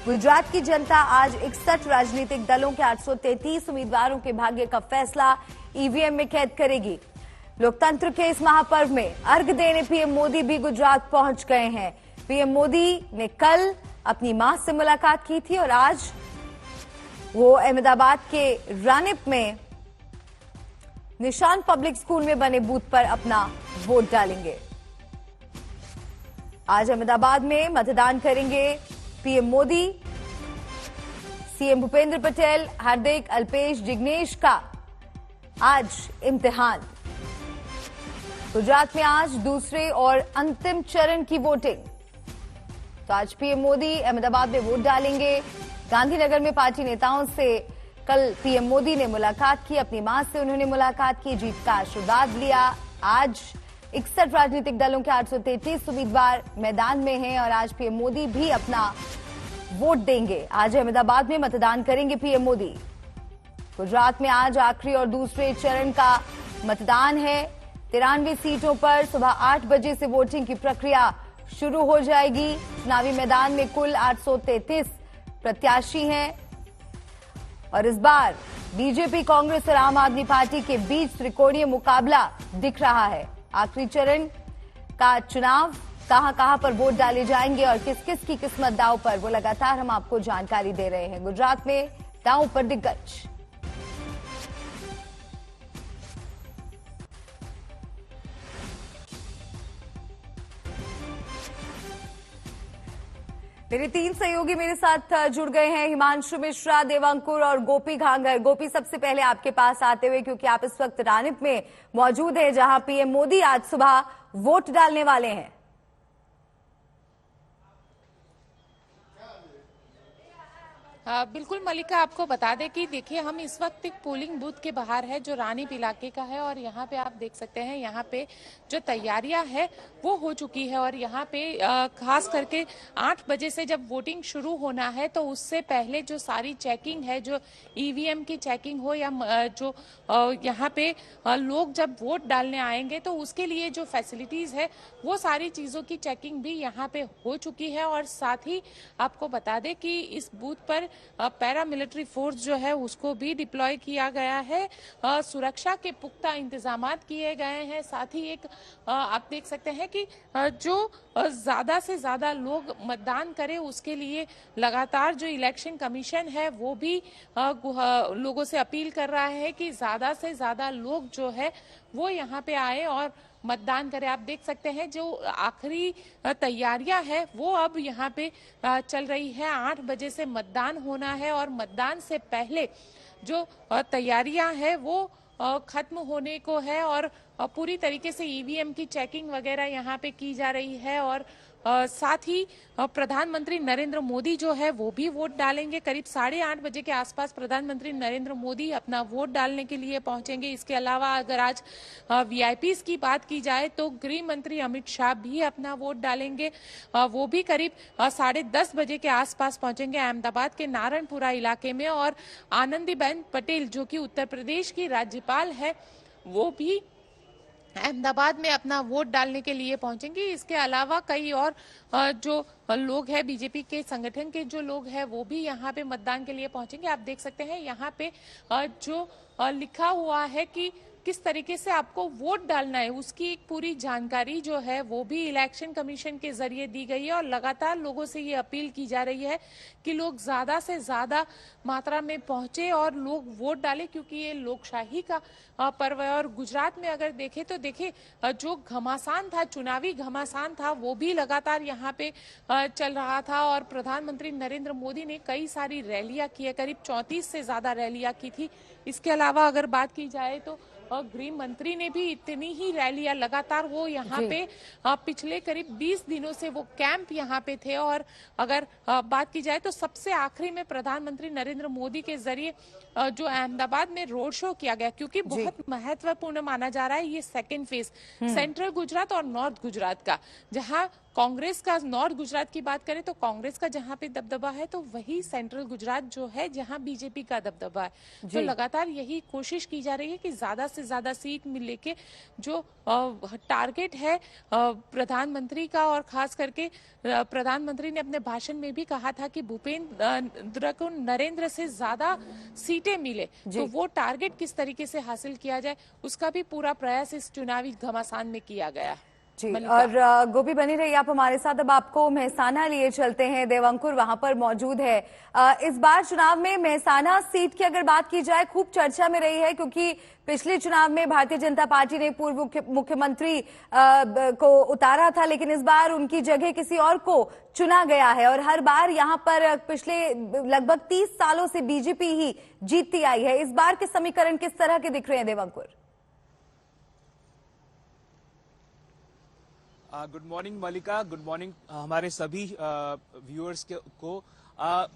गुजरात की जनता आज 61 राजनीतिक दलों के 833 उम्मीदवारों के भाग्य का फैसला ईवीएम में कैद करेगी। लोकतंत्र के इस महापर्व में अर्घ देने पीएम मोदी भी गुजरात पहुंच गए हैं। पीएम मोदी ने कल अपनी मां से मुलाकात की थी और आज वो अहमदाबाद के रानिप में निशान पब्लिक स्कूल में बने बूथ पर अपना वोट डालेंगे। आज अहमदाबाद में मतदान करेंगे पीएम मोदी। सीएम भूपेंद्र पटेल, हार्दिक, अल्पेश, जिग्नेश का आज इम्तिहान। गुजरात में आज दूसरे और अंतिम चरण की वोटिंग। तो आज पीएम मोदी अहमदाबाद में वोट डालेंगे। गांधीनगर में पार्टी नेताओं से कल पीएम मोदी ने मुलाकात की, अपनी मां से उन्होंने मुलाकात की, जीत का आशीर्वाद लिया। आज 61 राजनीतिक दलों के 833 उम्मीदवार मैदान में हैं और आज पीएम मोदी भी अपना वोट देंगे। आज अहमदाबाद में मतदान करेंगे पीएम मोदी। गुजरात में आज आखिरी और दूसरे चरण का मतदान है। 93 सीटों पर सुबह 8 बजे से वोटिंग की प्रक्रिया शुरू हो जाएगी। चुनावी मैदान में कुल 833 प्रत्याशी हैं और इस बार बीजेपी, कांग्रेस और आम आदमी पार्टी के बीच त्रिकोणीय मुकाबला दिख रहा है। आखिरी चरण का चुनाव, कहां पर वोट डाले जाएंगे और किस किस की किस्मत दांव पर, वो लगातार हम आपको जानकारी दे रहे हैं। गुजरात में दांव पर दिग्गज। मेरे 3 सहयोगी मेरे साथ जुड़ गए हैं, हिमांशु मिश्रा, देवांकुर और गोपी घांगर। गोपी, सबसे पहले आपके पास आते हुए, क्योंकि आप इस वक्त रानिप में मौजूद हैं जहां पीएम मोदी आज सुबह वोट डालने वाले हैं। बिल्कुल मलिका, आपको बता दें कि देखिए हम इस वक्त एक पोलिंग बूथ के बाहर है जो रानीप इलाके का है और यहाँ पे आप देख सकते हैं यहाँ पे जो तैयारियां है वो हो चुकी है और यहाँ पे खास करके 8 बजे से जब वोटिंग शुरू होना है तो उससे पहले जो सारी चेकिंग है, जो ईवीएम की चेकिंग हो या जो यहाँ पे लोग जब वोट डालने आएंगे तो उसके लिए जो फैसिलिटीज है वो सारी चीजों की चेकिंग भी यहाँ पे हो चुकी है। और साथ ही आपको बता दें कि इस बूथ पर पैरामिलिट्री फोर्स जो है उसको भी डिप्लॉय किया गया है। सुरक्षा के पुख्ता इंतजामात किए गए हैं। साथ ही एक आप देख सकते हैं कि जो ज्यादा से ज्यादा लोग मतदान करें उसके लिए लगातार जो इलेक्शन कमीशन है वो भी लोगों से अपील कर रहा है कि ज्यादा से ज्यादा लोग जो है वो यहाँ पे आए और मतदान करें। आप देख सकते हैं जो आखिरी तैयारियां है वो अब यहाँ पे चल रही है। 8 बजे से मतदान होना है और मतदान से पहले जो तैयारियां है वो खत्म होने को है और पूरी तरीके से ईवीएम की चेकिंग वगैरह यहाँ पे की जा रही है। और साथ ही प्रधानमंत्री नरेंद्र मोदी जो है वो भी वोट डालेंगे। करीब 8:30 बजे के आसपास प्रधानमंत्री नरेंद्र मोदी अपना वोट डालने के लिए पहुंचेंगे। इसके अलावा अगर आज वीआईपीज की बात की जाए तो गृह मंत्री अमित शाह भी अपना वोट डालेंगे। वो भी करीब 10:30 बजे के आसपास पहुंचेंगे अहमदाबाद के नारायणपुरा इलाके में। और आनंदीबेन पटेल जो कि उत्तर प्रदेश की राज्यपाल है वो भी अहमदाबाद में अपना वोट डालने के लिए पहुंचेंगे। इसके अलावा कई और जो लोग हैं बीजेपी के संगठन के जो लोग हैं वो भी यहाँ पे मतदान के लिए पहुंचेंगे। आप देख सकते हैं यहाँ पे जो लिखा हुआ है कि किस तरीके से आपको वोट डालना है उसकी एक पूरी जानकारी जो है वो भी इलेक्शन कमीशन के जरिए दी गई है। और लगातार लोगों से ये अपील की जा रही है कि लोग ज्यादा से ज्यादा मात्रा में पहुंचे और लोग वोट डालें, क्योंकि ये लोकशाही का पर्व है। और गुजरात में अगर देखें तो देखिए जो घमासान था, चुनावी घमासान था, वो भी लगातार यहाँ पे चल रहा था। और प्रधानमंत्री नरेंद्र मोदी ने कई सारी रैलियां की है, करीब 34 से ज्यादा रैलियां की थी। इसके अलावा अगर बात की जाए तो गृह मंत्री ने भी इतनी ही रैलियां लगातार वो यहाँ पे पिछले करीब 20 दिनों से वो कैंप यहाँ पे थे। और अगर बात की जाए तो सबसे आखिरी में प्रधानमंत्री नरेंद्र मोदी के जरिए जो अहमदाबाद में रोड शो किया गया, क्योंकि बहुत महत्वपूर्ण माना जा रहा है ये सेकेंड फेज सेंट्रल गुजरात और नॉर्थ गुजरात का, जहाँ कांग्रेस का नॉर्थ गुजरात की बात करें तो कांग्रेस का जहां पे दबदबा है तो वही सेंट्रल गुजरात जो है जहां बीजेपी का दबदबा है। तो लगातार यही कोशिश की जा रही है कि ज्यादा से ज्यादा सीट मिले के जो टारगेट है प्रधानमंत्री का, और खास करके प्रधानमंत्री ने अपने भाषण में भी कहा था कि भूपेंद्र को नरेंद्र से ज्यादा सीटें मिले, तो वो टारगेट किस तरीके से हासिल किया जाए उसका भी पूरा प्रयास इस चुनावी घमासान में किया गया जी। और गोपी बनी रही आप हमारे साथ। अब आपको मेहसाना लिए चलते हैं, देवंकुर वहां पर मौजूद है। इस बार चुनाव में मेहसाना सीट की अगर बात की जाए खूब चर्चा में रही है, क्योंकि पिछले चुनाव में भारतीय जनता पार्टी ने पूर्व मुख्यमंत्री को उतारा था, लेकिन इस बार उनकी जगह किसी और को चुना गया है। और हर बार यहां पर पिछले लगभग 30 सालों से बीजेपी ही जीतती आई है। इस बार के समीकरण किस तरह के दिख रहे हैं देवंकुर? गुड मॉर्निंग मलिका, गुड मॉर्निंग हमारे सभी व्यूअर्स को।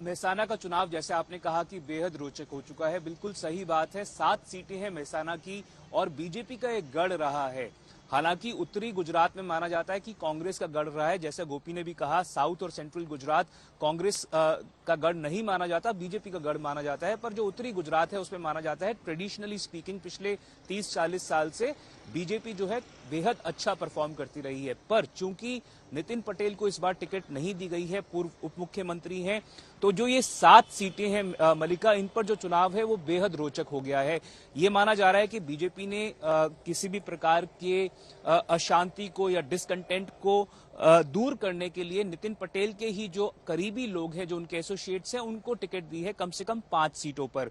मेहसाना का चुनाव जैसे आपने कहा कि बेहद रोचक हो चुका है, बिल्कुल सही बात है। 7 सीटें हैं मेहसाना की और बीजेपी का एक गढ़ रहा है। हालांकि उत्तरी गुजरात में माना जाता है कि कांग्रेस का गढ़ रहा है। जैसे गोपी ने भी कहा, साउथ और सेंट्रल गुजरात कांग्रेस का गढ़ नहीं माना जाता, बीजेपी का गढ़ माना जाता है। पर जो उत्तरी गुजरात है उसमें माना जाता है, ट्रेडिशनली स्पीकिंग पिछले 30-40 साल से बीजेपी जो है बेहद अच्छा परफॉर्म करती रही है। पर चूंकि नितिन पटेल को इस बार टिकट नहीं दी गई है, पूर्व उप मुख्यमंत्री हैं, तो जो ये 7 सीटें हैं मलिका, इन पर जो चुनाव है वो बेहद रोचक हो गया है। ये माना जा रहा है कि बीजेपी ने किसी भी प्रकार के अशांति को या डिसकंटेंट को दूर करने के लिए नितिन पटेल के ही जो करीबी लोग हैं, जो उनके एसोसिएट्स हैं, उनको टिकट दी है कम से कम 5 सीटों पर।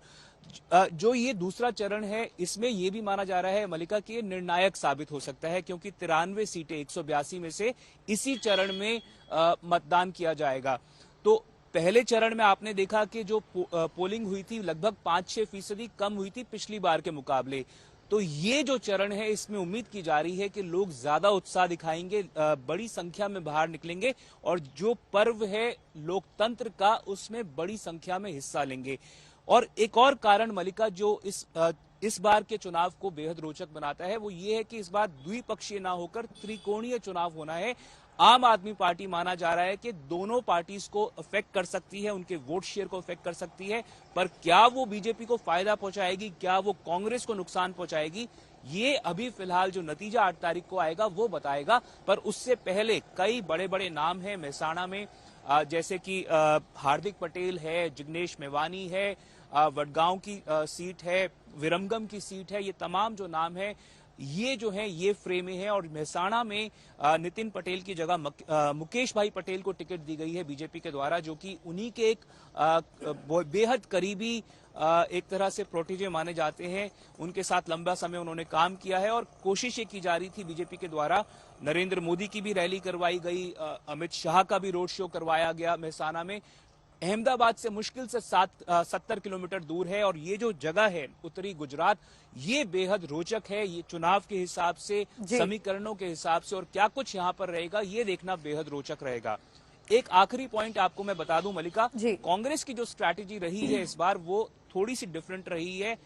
जो ये दूसरा चरण है, इसमें यह भी माना जा रहा है मलिका कि ये निर्णायक साबित हो सकता है, क्योंकि 93 सीटें 182 में से इसी चरण में मतदान किया जाएगा। तो पहले चरण में आपने देखा कि जो पोलिंग हुई थी लगभग 5-6% कम हुई थी पिछली बार के मुकाबले। तो ये जो चरण है इसमें उम्मीद की जा रही है कि लोग ज्यादा उत्साह दिखाएंगे, बड़ी संख्या में बाहर निकलेंगे और जो पर्व है लोकतंत्र का उसमें बड़ी संख्या में हिस्सा लेंगे। और एक और कारण मलिका जो इस बार के चुनाव को बेहद रोचक बनाता है वो ये है कि इस बार द्विपक्षीय ना होकर त्रिकोणीय चुनाव होना है। आम आदमी पार्टी माना जा रहा है कि दोनों पार्टीज को अफेक्ट कर सकती है, उनके वोट शेयर को अफेक्ट कर सकती है, पर क्या वो बीजेपी को फायदा पहुंचाएगी, क्या वो कांग्रेस को नुकसान पहुंचाएगी, ये अभी फिलहाल जो नतीजा 8 तारीख को आएगा वो बताएगा। पर उससे पहले कई बड़े बड़े नाम हैं मेहसाना में, जैसे कि हार्दिक पटेल है, जिग्नेश मेवानी है, वडगांव की सीट है, विरमगम की सीट है, ये तमाम जो नाम है ये जो है ये फ्रे में है। और मेहसाना में नितिन पटेल की जगह मुकेश भाई पटेल को टिकट दी गई है बीजेपी के द्वारा, जो कि उन्हीं के एक बेहद करीबी एक तरह से प्रोटेजे माने जाते हैं। उनके साथ लंबा समय उन्होंने काम किया है और कोशिश ये की जा रही थी बीजेपी के द्वारा, नरेंद्र मोदी की भी रैली करवाई गई, अमित शाह का भी रोड शो करवाया गया मेहसाना में। अहमदाबाद से मुश्किल से 70 किलोमीटर दूर है और ये जो जगह है उत्तरी गुजरात, ये बेहद रोचक है। ये चुनाव के हिसाब से, समीकरणों के हिसाब से और क्या कुछ यहाँ पर रहेगा ये देखना बेहद रोचक रहेगा। एक आखिरी पॉइंट आपको मैं बता दूं मलिका, कांग्रेस की जो स्ट्रैटेजी रही है इस बार वो थोड़ी सी डिफरेंट रही है।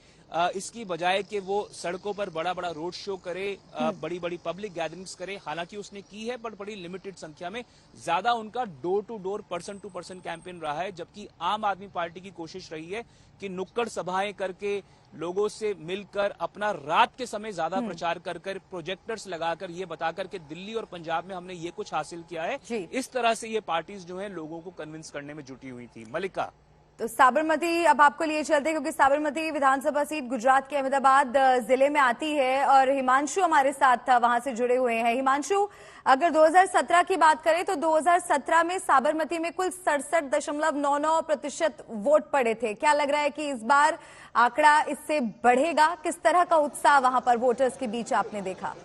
इसकी बजाय कि वो सड़कों पर बड़ा बड़ा रोड शो करे, बड़ी बड़ी पब्लिक गैदरिंग्स करे, हालांकि उसने की है पर बड़ी लिमिटेड संख्या में, ज्यादा उनका door to door, person to person campaign रहा है। जबकि आम आदमी पार्टी की कोशिश रही है कि नुक्कड़ सभाएं करके, लोगों से मिलकर, अपना रात के समय ज्यादा प्रचार कर कर, प्रोजेक्टर्स लगाकर ये बताकर कि दिल्ली और पंजाब में हमने ये कुछ हासिल किया है। इस तरह से ये पार्टीज जो है लोगों को कन्विंस करने में जुटी हुई थी। मलिका, तो साबरमती अब आपको लिए चलते हैं, क्योंकि साबरमती विधानसभा सीट गुजरात के अहमदाबाद जिले में आती है और हिमांशु हमारे साथ वहां से जुड़े हुए हैं। हिमांशु, अगर 2017 की बात करें तो 2017 में साबरमती में कुल 67.99% वोट पड़े थे। क्या लग रहा है कि इस बार आंकड़ा इससे बढ़ेगा? किस तरह का उत्साह वहां पर वोटर्स के बीच आपने देखा?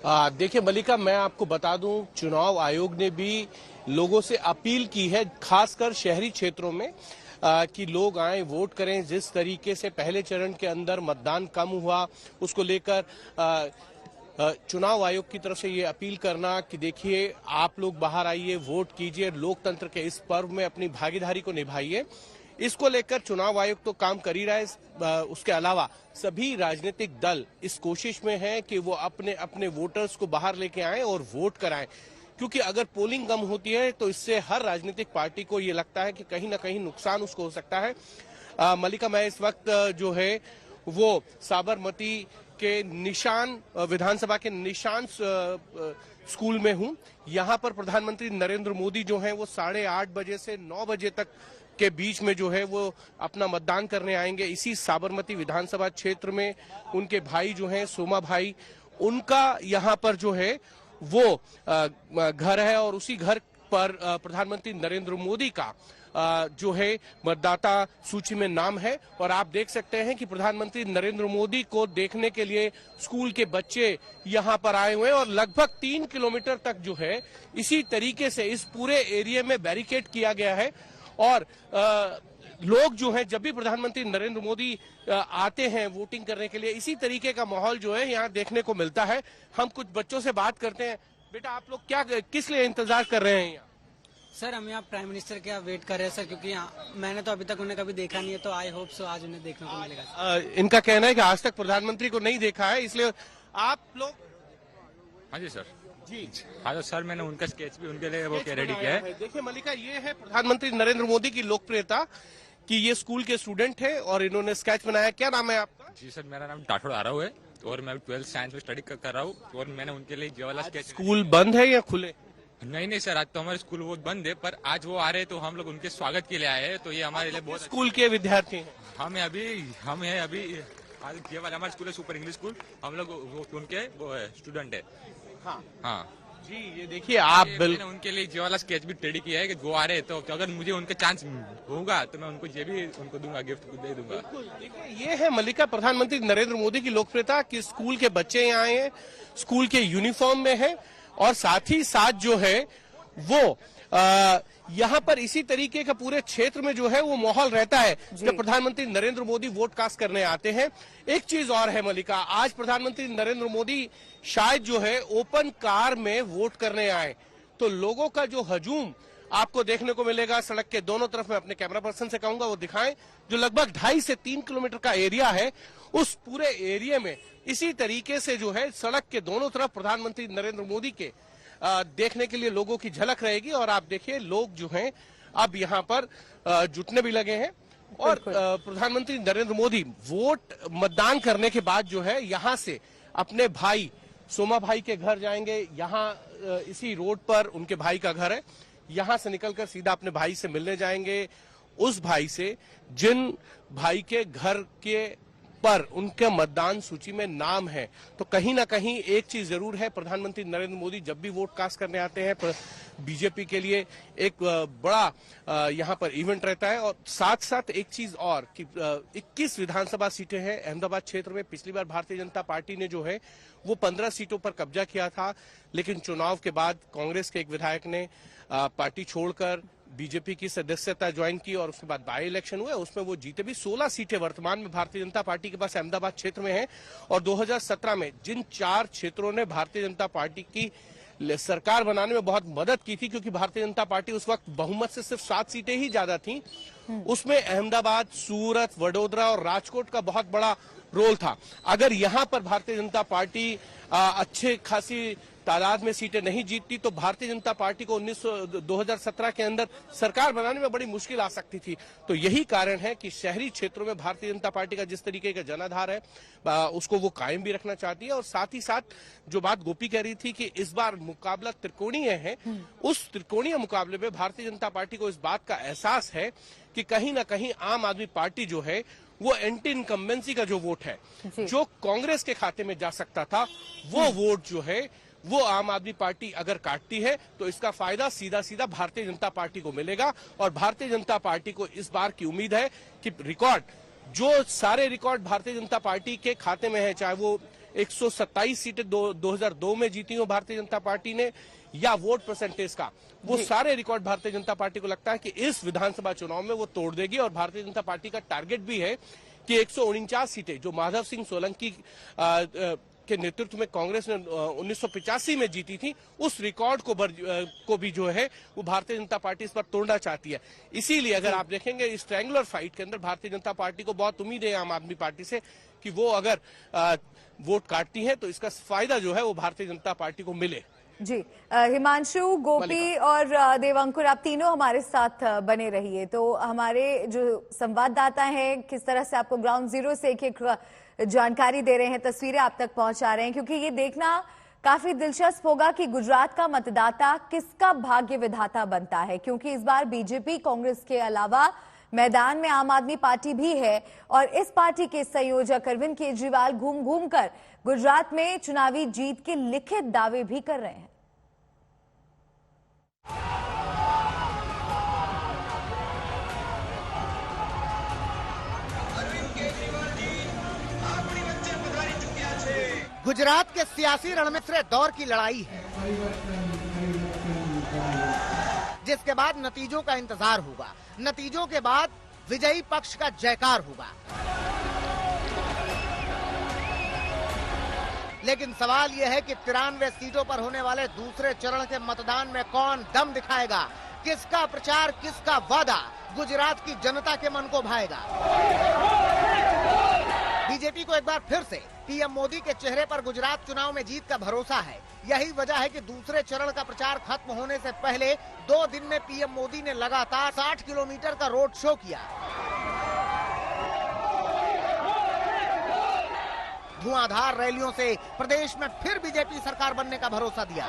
देखिए मलिका, मैं आपको बता दूं, चुनाव आयोग ने भी लोगों से अपील की है, खासकर शहरी क्षेत्रों में, कि लोग आए, वोट करें। जिस तरीके से पहले चरण के अंदर मतदान कम हुआ, उसको लेकर चुनाव आयोग की तरफ से ये अपील करना कि देखिए आप लोग बाहर आइए, वोट कीजिए, लोकतंत्र के इस पर्व में अपनी भागीदारी को निभाइए। इसको लेकर चुनाव आयोग तो काम कर ही रहा है। उसके अलावा सभी राजनीतिक दल इस कोशिश में हैं कि वो अपने अपने वोटर्स को बाहर लेके आएं और वोट कराएं, क्योंकि अगर पोलिंग कम होती है तो इससे हर राजनीतिक पार्टी को ये लगता है कि कहीं ना कहीं नुकसान उसको हो सकता है। मलिका, मैं इस वक्त जो है वो साबरमती के निशान विधानसभा के निशान स्कूल में हूं। यहां पर प्रधानमंत्री नरेंद्र मोदी जो हैं वो 8:30 बजे से 9 बजे तक के बीच में जो है वो अपना मतदान करने आएंगे। इसी साबरमती विधानसभा क्षेत्र में उनके भाई जो हैं सोमा भाई, उनका यहां पर जो है वो घर है और उसी घर पर प्रधानमंत्री नरेंद्र मोदी का जो है मतदाता सूची में नाम है। और आप देख सकते हैं कि प्रधानमंत्री नरेंद्र मोदी को देखने के लिए स्कूल के बच्चे यहां पर आए हुए हैं और लगभग 3 किलोमीटर तक जो है इसी तरीके से इस पूरे एरिया में बैरिकेड किया गया है। और लोग जो हैं जब भी प्रधानमंत्री नरेंद्र मोदी आते हैं वोटिंग करने के लिए, इसी तरीके का माहौल जो है यहाँ देखने को मिलता है। हम कुछ बच्चों से बात करते हैं। बेटा, आप लोग क्या किस लिए इंतजार कर रहे हैं यहाँ? सर, हम यहाँ प्राइम मिनिस्टर के वेट कर रहे हैं सर, क्योंकि मैंने तो अभी तक उन्हें कभी देखा नहीं है, तो आई होप सो आज उन्हें देखने को मिलेगा। इनका कहना है कि आज तक प्रधानमंत्री को नहीं देखा है, इसलिए आप लोग। हाँ जी सर। जी हाँ तो सर, मैंने उनका स्केच भी उनके लिए वो रेडी किया है। देखिए मलिका, ये है प्रधानमंत्री नरेंद्र मोदी की लोकप्रियता कि ये स्कूल के स्टूडेंट है और इन्होंने स्केच बनाया। क्या नाम है आपका? जी सर, मेरा नाम टाठोर आरव है और मैं 12th साइंस में स्टडी कर रहा हूँ और मैंने उनके लिए ये वाला स्केच। स्कूल बंद है या खुले? नहीं सर, आज तो हमारे स्कूल वो बंद है, पर आज वो आ रहे तो हम लोग उनके स्वागत के लिए आए हैं, तो ये हमारे लिए बहुत। स्कूल के विद्यार्थी हैं? हम हैं अभी आज ये वाला हमारा स्कूल है सुपर इंग्लिश स्कूल, हम लोग उनके स्टूडेंट है। हाँ जी, ये देखिए आप मैंने उनके लिए ये वाला स्केच भी रेडी किया है कि वो आ रहे तो अगर मुझे उनका चांस होगा तो मैं उनको ये भी उनको दूंगा, गिफ्ट दे दूंगा। देखिए, ये है मलिका प्रधानमंत्री नरेंद्र मोदी की लोकप्रियता कि स्कूल के बच्चे यहाँ आए हैं, स्कूल के यूनिफॉर्म में है और साथ ही साथ जो है वो यहाँ पर इसी तरीके का पूरे क्षेत्र में जो है वो माहौल रहता है जब प्रधानमंत्री नरेंद्र मोदी वोट कास्ट करने आते हैं। एक चीज और है मलिका, आज प्रधानमंत्री नरेंद्र मोदी शायद जो है ओपन कार में वोट करने आए, तो लोगों का जो हजूम आपको देखने को मिलेगा सड़क के दोनों तरफ। मैं अपने कैमरा पर्सन से कहूंगा वो दिखाएं, जो लगभग 2.5 से 3 किलोमीटर का एरिया है, उस पूरे एरिया में इसी तरीके से जो है सड़क के दोनों तरफ प्रधानमंत्री नरेंद्र मोदी के देखने के लिए लोगों की झलक रहेगी। और आप देखिए लोग जो हैं अब यहाँ पर जुटने भी लगे हैं और प्रधानमंत्री नरेंद्र मोदी वोट मतदान करने के बाद जो है यहाँ से अपने भाई सोमा भाई के घर जाएंगे। यहाँ इसी रोड पर उनके भाई का घर है, यहाँ से निकलकर सीधा अपने भाई से मिलने जाएंगे, उस भाई से जिन भाई के घर के पर उनके मतदान सूची में नाम है। तो कहीं ना कहीं एक चीज जरूर है, प्रधानमंत्री नरेंद्र मोदी जब भी वोट कास्ट करने आते हैं बीजेपी के लिए एक बड़ा यहाँ पर इवेंट रहता है। और साथ साथ एक चीज और कि 21 विधानसभा सीटें हैं अहमदाबाद क्षेत्र में। पिछली बार भारतीय जनता पार्टी ने जो है वो 15 सीटों पर कब्जा किया था, लेकिन चुनाव के बाद कांग्रेस के एक विधायक ने पार्टी छोड़कर बीजेपी की सदस्यता ज्वाइन की और उसके बाद बाई इलेक्शन हुए, उसमें वो जीते भी। 16 सीटें वर्तमान में भारतीय जनता पार्टी के पास अहमदाबाद क्षेत्र में हैं। और 2017 में जिन 4 क्षेत्रों ने भारतीय जनता पार्टी की सरकार बनाने में बहुत मदद की थी, क्योंकि भारतीय जनता पार्टी उस वक्त बहुमत से सिर्फ 7 सीटें ही ज्यादा थी, उसमें अहमदाबाद, सूरत, वडोदरा और राजकोट का बहुत बड़ा रोल था। अगर यहाँ पर भारतीय जनता पार्टी अच्छे खासी तादाद में सीटें नहीं जीतती तो भारतीय जनता पार्टी को 2017 के अंदर सरकार बनाने में बड़ी मुश्किल आ सकती थी। तो यही कारण है कि शहरी क्षेत्रों में भारतीय जनता पार्टी का जिस तरीके का जनाधार है उसको वो कायम भी रखना चाहती है। और साथ ही साथ जो बात गोपी कह रही थी कि इस बार मुकाबला त्रिकोणीय है, उस त्रिकोणीय मुकाबले में भारतीय जनता पार्टी को इस बात का एहसास है कि कहीं ना कहीं आम आदमी पार्टी जो है वो एंटी इनकम्बेंसी का जो वोट है जो कांग्रेस के खाते में जा सकता था, वो वोट जो है वो आम आदमी पार्टी अगर काटती है तो इसका फायदा सीधा सीधा भारतीय जनता पार्टी को मिलेगा। और भारतीय जनता पार्टी को इस बार की उम्मीद है कि रिकॉर्ड जो सारे रिकॉर्ड भारतीय जनता पार्टी के खाते में है, चाहे वो 127 सीटें 2002 में जीती हो भारतीय जनता पार्टी ने या वोट परसेंटेज का, वो सारे रिकॉर्ड भारतीय जनता पार्टी को लगता है कि इस विधानसभा चुनाव में वो तोड़ देगी। और भारतीय जनता पार्टी का टारगेट भी है कि 149 सीटें जो माधव सिंह सोलंकी के नेतृत्व में कांग्रेस ने 1985 में जीती थी, उस रिकॉर्ड को भी जो है वो भारतीय जनता पार्टी इस पर तोड़ना चाहती है। इसीलिए अगर आप देखेंगे इस ट्रायंगुलर फाइट के अंदर भारतीय जनता पार्टी को बहुत उम्मीद है आम आदमी पार्टी से कि वो अगर वोट काटती है तो इसका फायदा जो है वो भारतीय जनता पार्टी को मिले। जी, हिमांशु, गोपी और देवांकुर, आप तीनों हमारे साथ बने रहिए। तो हमारे जो संवाददाता हैं किस तरह से आपको ग्राउंड जीरो से एक जानकारी दे रहे हैं, तस्वीरें आप तक पहुंचा रहे हैं, क्योंकि ये देखना काफी दिलचस्प होगा कि गुजरात का मतदाता किसका भाग्य विधाता बनता है, क्योंकि इस बार बीजेपी कांग्रेस के अलावा मैदान में आम आदमी पार्टी भी है और इस पार्टी के संयोजक अरविंद केजरीवाल घूम घूम कर गुजरात में चुनावी जीत के लिखित दावे भी कर रहे हैं। गुजरात के सियासी रण में दूसरे दौर की लड़ाई है, जिसके बाद नतीजों का इंतजार होगा। नतीजों के बाद विजयी पक्ष का जयकार होगा। लेकिन सवाल यह है कि 93 सीटों पर होने वाले दूसरे चरण के मतदान में कौन दम दिखाएगा, किसका प्रचार, किसका वादा गुजरात की जनता के मन को भाएगा। बीजेपी को एक बार फिर से पीएम मोदी के चेहरे पर गुजरात चुनाव में जीत का भरोसा है। यही वजह है कि दूसरे चरण का प्रचार खत्म होने से पहले 2 दिन में पीएम मोदी ने लगातार 60 किलोमीटर का रोड शो किया। धुआंधार रैलियों से प्रदेश में फिर बीजेपी सरकार बनने का भरोसा दिया।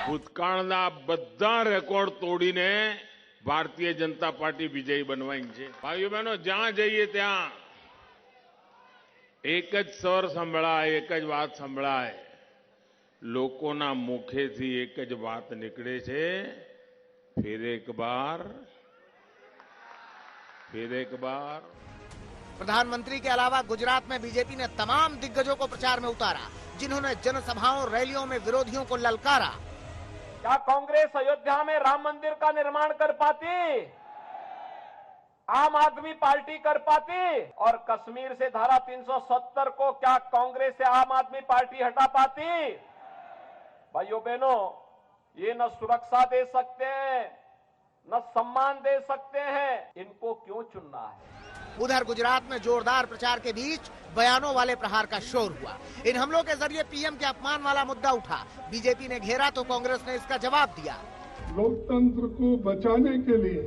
भूतकाळना બધા રેકોર્ડ તોડીને ભારતીય જનતા પાર્ટી વિજયી બનવાની છે। ભાઈઓ બહેનો, જ્યાં જઈએ ત્યાં એક જ સ્વર સંભળાય, એક જ વાત સંભળાય, લોકોના મુખેથી એક જ વાત નીકળે છે, फिर एक बार। प्रधानमंत्री के अलावा गुजरात में बीजेपी ने तमाम दिग्गजों को प्रचार में उतारा, जिन्होंने जनसभाओं रैलियों में विरोधियों को ललकारा। क्या कांग्रेस अयोध्या में राम मंदिर का निर्माण कर पाती? आम आदमी पार्टी कर पाती? और कश्मीर से धारा 370 को क्या कांग्रेस से आम आदमी पार्टी हटा पाती? भाइयों बहनों, ये न सुरक्षा दे सकते हैं, न सम्मान दे सकते हैं, इनको क्यों चुनना है? उधर गुजरात में जोरदार प्रचार के बीच बयानों वाले प्रहार का शोर हुआ। इन हमलों के जरिए पीएम के अपमान वाला मुद्दा उठा। बीजेपी ने घेरा तो कांग्रेस ने इसका जवाब दिया। लोकतंत्र को बचाने के लिए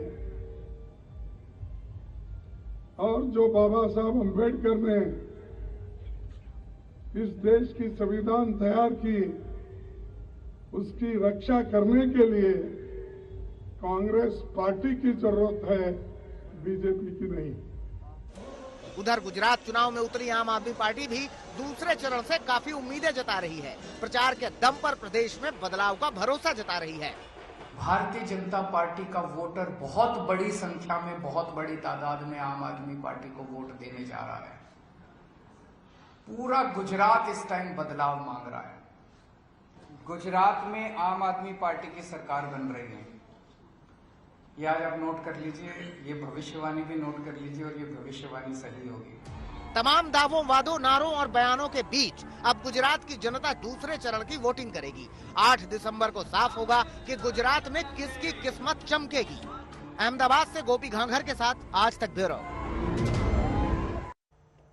और जो बाबा साहब अम्बेडकर ने इस देश की संविधान तैयार की, उसकी रक्षा करने के लिए कांग्रेस पार्टी की जरूरत है, बीजेपी की नहीं। उधर गुजरात चुनाव में उतरी आम आदमी पार्टी भी दूसरे चरण से काफी उम्मीदें जता रही है। प्रचार के दम पर प्रदेश में बदलाव का भरोसा जता रही है। भारतीय जनता पार्टी का वोटर बहुत बड़ी संख्या में, बहुत बड़ी तादाद में आम आदमी पार्टी को वोट देने जा रहा है। पूरा गुजरात इस टाइम बदलाव मांग रहा है। गुजरात में आम आदमी पार्टी की सरकार बन रही है। ये आज आप नोट कर लीजिए, ये भविष्यवाणी भी नोट कर लीजिए और ये भविष्यवाणी सही होगी। तमाम दावों, वादों, नारों और बयानों के बीच अब गुजरात की जनता दूसरे चरण की वोटिंग करेगी। 8 दिसंबर को साफ होगा कि गुजरात में किसकी किस्मत चमकेगी। अहमदाबाद से गोपी घांघर के साथ आज तक ब्यूरो।